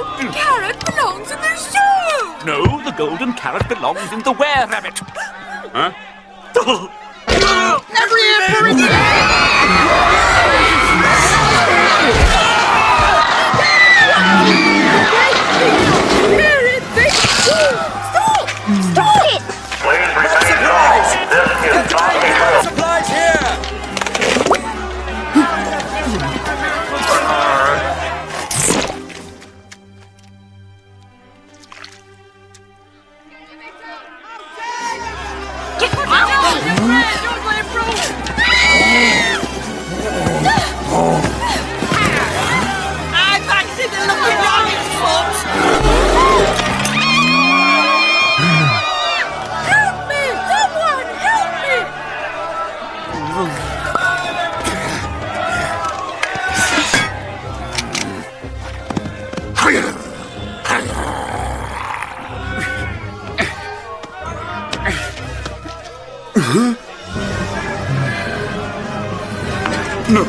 golden carrot belongs in the shoe! No, the golden carrot belongs in the were-rabbit. Huh? Every emperor! Stop! Stop it! Please remain calm. This is Tommy Hill. Supplies here! I'm back to the lucky rabbit foot! Help me! Someone help me! No!